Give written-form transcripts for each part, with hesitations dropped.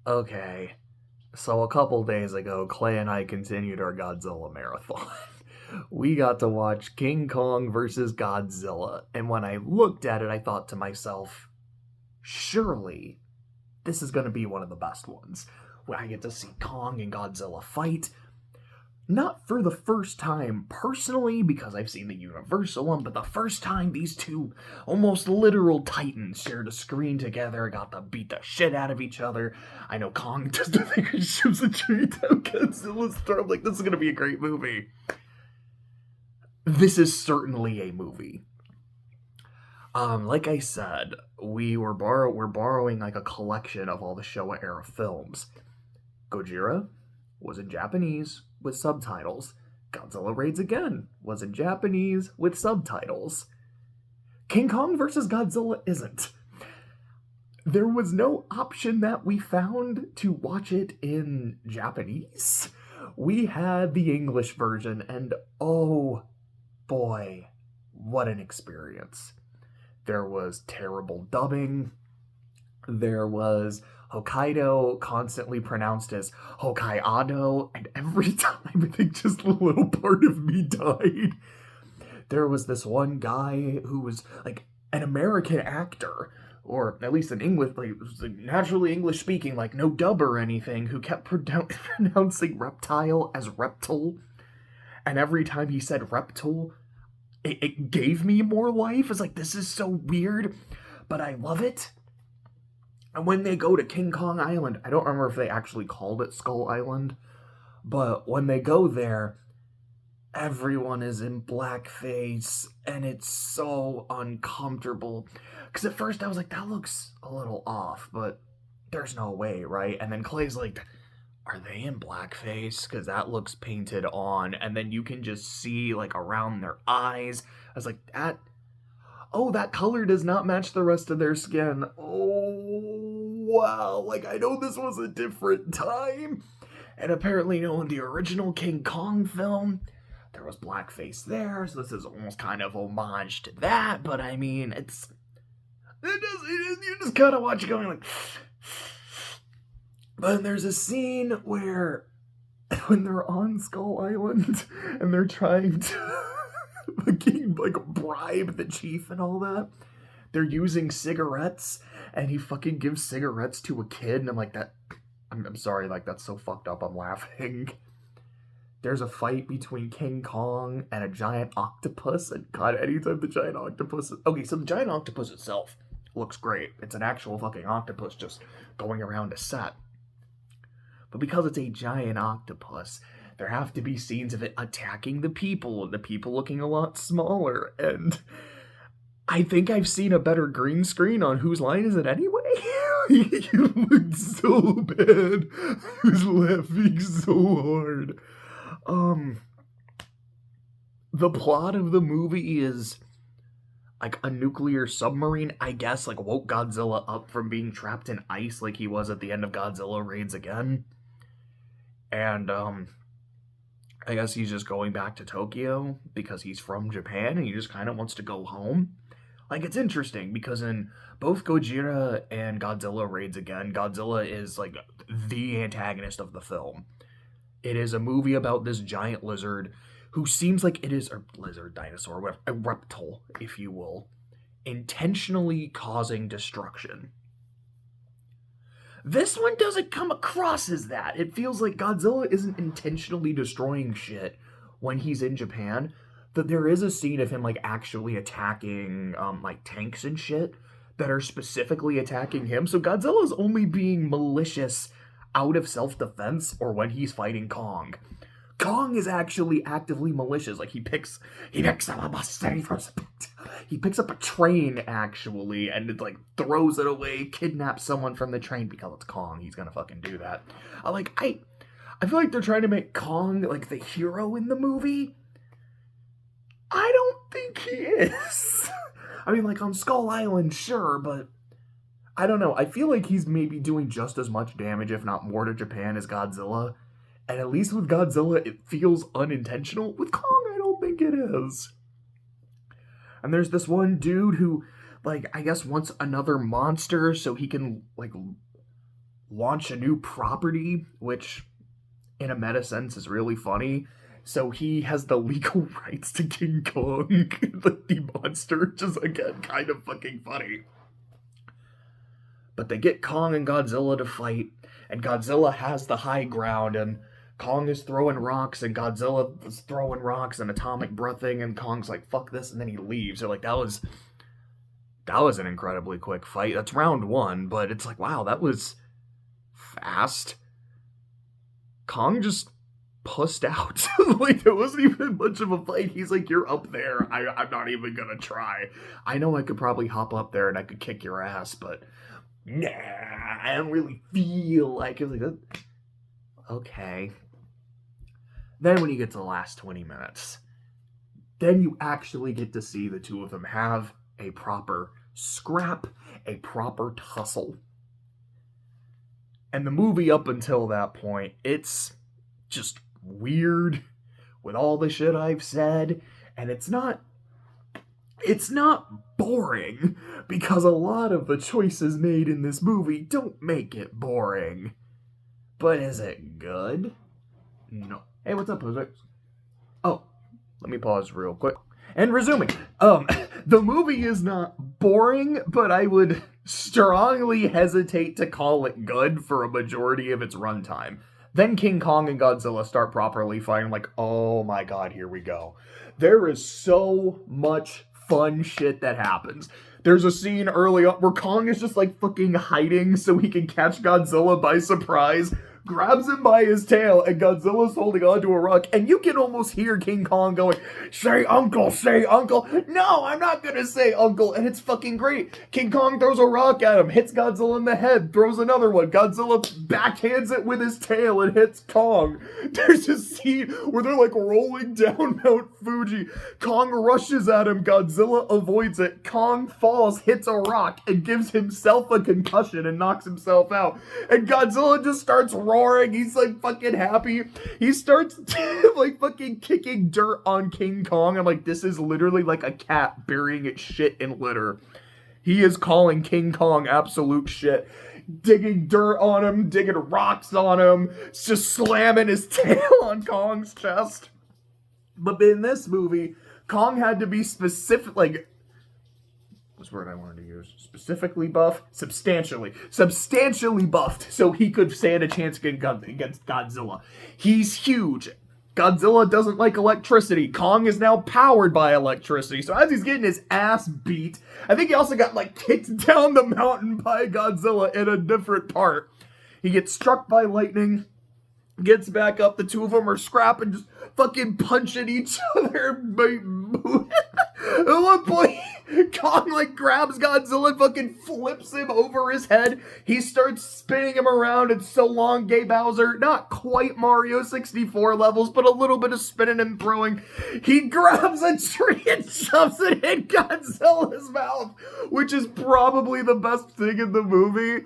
Okay, so a couple days ago, Clay and I continued our Godzilla marathon. We got to watch King Kong versus Godzilla, and when I looked at it, I thought to myself, surely this is going to be one of the best ones. When I get to see Kong and Godzilla fight, not for the first time personally, because I've seen the Universal one, but the first time these two almost literal titans shared a screen together, got to beat the shit out of each other. I know Kong just shoots a tree down Godzilla's throat. I'm like, this is going to be a great movie. This is certainly a movie. Like I said, we're borrowing like a collection of all the Showa era films. Gojira was in Japanese with subtitles. Godzilla Raids Again was in Japanese with subtitles. King Kong vs. Godzilla isn't. There was no option that we found to watch it in Japanese. We had the English version, and oh boy, what an experience. There was terrible dubbing. There was Hokkaido constantly pronounced as Hokkaido, and every time I think just a little part of me died. There was this one guy who was like an American actor, or at least an English, like naturally English speaking, like no dub or anything, who kept pronouncing reptile as reptile, and every time he said reptile, it gave me more life. It's like, this is so weird, but I love it. And when they go to King Kong Island, I don't remember if they actually called it Skull Island, but when they go there, everyone is in blackface, and it's so uncomfortable. Because at first I was like, that looks a little off, but there's no way, right? And then Clay's like, are they in blackface? Because that looks painted on, and then you can just see, like, around their eyes. I was like, that color does not match the rest of their skin. Oh, wow. Like, I know this was a different time. And apparently, in the original King Kong film, there was blackface there, so this is almost kind of homage to that, but I mean, you just kind of watch it going like... But there's a scene where, when they're on Skull Island, and they're trying to bribe the chief and all that, they're using cigarettes, and he fucking gives cigarettes to a kid, and I'm like, I'm sorry, like, that's so fucked up, I'm laughing. There's a fight between King Kong and a giant octopus, and God, anytime the giant octopus... Okay, so the giant octopus itself looks great. It's an actual fucking octopus just going around a set. But because it's a giant octopus, there have to be scenes of it attacking the people, and the people looking a lot smaller, and I think I've seen a better green screen on Whose Line Is It Anyway? You look so bad. I was laughing so hard. The plot of the movie is like a nuclear submarine, I guess, like woke Godzilla up from being trapped in ice like he was at the end of Godzilla Raids Again. And, I guess he's just going back to Tokyo because he's from Japan and he just kind of wants to go home. Like, it's interesting because in both Gojira and Godzilla Raids Again, Godzilla is, like, the antagonist of the film. It is a movie about this giant lizard who seems like it is, or lizard, dinosaur, whatever, a reptile, if you will, intentionally causing destruction. This one doesn't come across as that. It feels like Godzilla isn't intentionally destroying shit when he's in Japan. That there is a scene of him, like, actually attacking, like, tanks and shit that are specifically attacking him. So Godzilla's only being malicious out of self-defense or when he's fighting Kong. Kong is actually actively malicious. Like, he picks up a bus and he picks up a train, actually, and it, like, throws it away, kidnaps someone from the train because it's Kong. He's gonna fucking do that. I feel like they're trying to make Kong, like, the hero in the movie. I don't think he is. I mean, like, on Skull Island, sure, but I don't know. I feel like he's maybe doing just as much damage, if not more, to Japan as Godzilla. And at least with Godzilla, it feels unintentional. With Kong, I don't think it is. And there's this one dude who, like, I guess wants another monster so he can, like, launch a new property, which in a meta sense is really funny. So he has the legal rights to King Kong, the monster, which is again kind of fucking funny. But they get Kong and Godzilla to fight, and Godzilla has the high ground, and Kong is throwing rocks, and Godzilla is throwing rocks and atomic breathing, and Kong's like, fuck this, and then he leaves. So like, that was an incredibly quick fight. That's round one, but it's like, wow, that was fast. Kong just pussed out. Like, there wasn't even much of a fight. He's like, you're up there. I'm not even gonna try. I know I could probably hop up there and I could kick your ass, but nah, I don't really feel like it. Like, okay. Then when you get to the last 20 minutes, then you actually get to see the two of them have a proper scrap, a proper tussle. And the movie up until that point, it's just weird with all the shit I've said, and it's not boring, because a lot of the choices made in this movie don't make it boring. But is it good? No. Hey, what's up, Jose? Oh, let me pause real quick. And resuming. The movie is not boring, but I would strongly hesitate to call it good for a majority of its runtime. Then King Kong and Godzilla start properly fighting, like, oh my god, here we go. There is so much fun shit that happens. There's a scene early on where Kong is just like fucking hiding so he can catch Godzilla by surprise, grabs him by his tail, and Godzilla's holding onto a rock, and you can almost hear King Kong going, say uncle, say uncle. No, I'm not gonna say uncle, and it's fucking great. King Kong throws a rock at him, hits Godzilla in the head, throws another one. Godzilla backhands it with his tail and hits Kong. There's a scene where they're like rolling down Mount Fuji. Kong rushes at him, Godzilla avoids it. Kong falls, hits a rock, and gives himself a concussion and knocks himself out. And Godzilla just starts roaring. He's like fucking happy. He starts like fucking kicking dirt on King Kong. I'm like, this is literally like a cat burying its shit in litter. He is calling King Kong absolute shit. Digging dirt on him, digging rocks on him, just slamming his tail on Kong's chest. But in this movie, Kong had to be specific, like, what's the word I wanted to use? Specifically buff? Substantially buffed so he could stand a chance against Godzilla. He's huge. Godzilla doesn't like electricity. Kong is now powered by electricity. So as he's getting his ass beat, I think he also got like kicked down the mountain by Godzilla in a different part. He gets struck by lightning, gets back up. The two of them are scrapping, just fucking punching each other. At one point, Kong like grabs Godzilla and fucking flips him over his head. He starts spinning him around. It's so long, Gay Bowser. Not quite Mario 64 levels, but a little bit of spinning and throwing. He grabs a tree and shoves it in Godzilla's mouth, which is probably the best thing in the movie.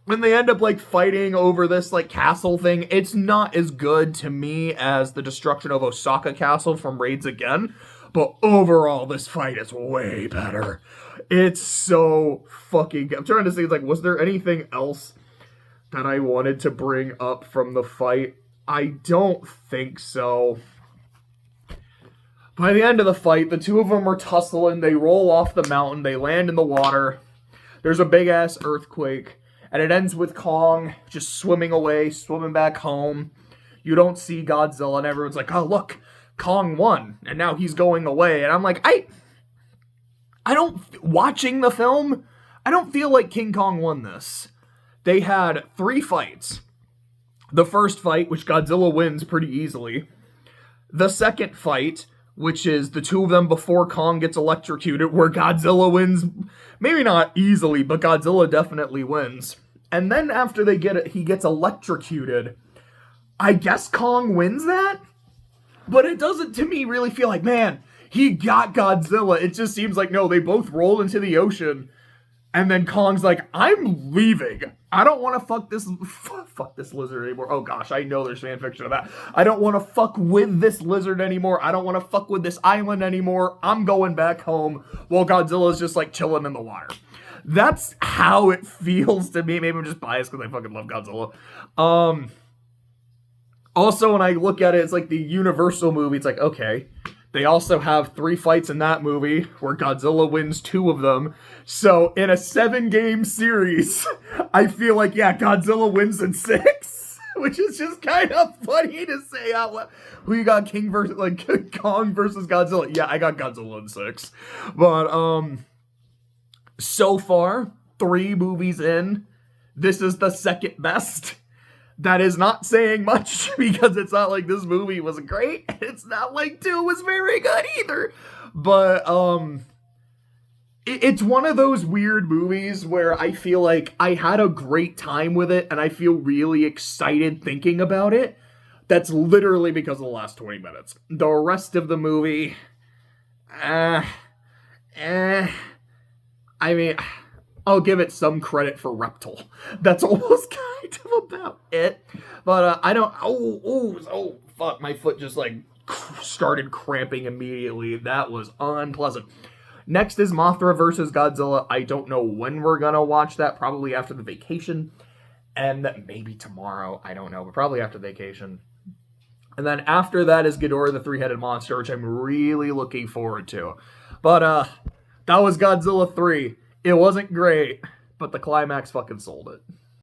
When they end up like fighting over this like castle thing, it's not as good to me as the destruction of Osaka Castle from Raids Again, but overall this fight is way better. It's so fucking good. I'm trying to say, like, was there anything else that I wanted to bring up from the fight? I don't think so. By the end of the fight, the two of them are tussling. They roll off the mountain. They land in the water. There's a big ass earthquake. And it ends with Kong just swimming away, swimming back home. You don't see Godzilla, and everyone's like, oh, look, Kong won, and now he's going away. And I'm like, watching the film, I don't feel like King Kong won this. They had 3 fights. The first fight, which Godzilla wins pretty easily. The second fight, which is the two of them before Kong gets electrocuted, where Godzilla wins, maybe not easily, but Godzilla definitely wins. And then after he gets electrocuted, I guess Kong wins that? But it doesn't, to me, really feel like, man, he got Godzilla. It just seems like, no, they both roll into the ocean, and then Kong's like, I'm leaving. I don't want to fuck this lizard anymore. Oh gosh, I know there's fanfiction of that. I don't want to fuck with this lizard anymore. I don't want to fuck with this island anymore. I'm going back home while Godzilla's just like chilling in the water. That's how it feels to me. Maybe I'm just biased because I fucking love Godzilla. Also, when I look at it, it's like the Universal movie. It's like, okay, they also have 3 fights in that movie where Godzilla wins 2 of them. So in a 7-game series, I feel like, yeah, Godzilla wins in 6, which is just kind of funny to say out loud. Who you got, King versus, like, Kong versus Godzilla? Yeah, I got Godzilla in 6. But, so far, 3 movies in, this is the second best. That is not saying much because it's not like this movie was great. It's not like 2 was very good either. But it's one of those weird movies where I feel like I had a great time with it and I feel really excited thinking about it. That's literally because of the last 20 minutes. The rest of the movie, I mean, I'll give it some credit for Reptile. That's almost kind of about it. But I don't. Oh, fuck! My foot just like started cramping immediately. That was unpleasant. Next is Mothra versus Godzilla. I don't know when we're gonna watch that. Probably after the vacation, and maybe tomorrow. I don't know, but probably after vacation. And then after that is Ghidorah the Three-Headed Monster, which I'm really looking forward to. But that was Godzilla 3. It wasn't great, but the climax fucking sold it.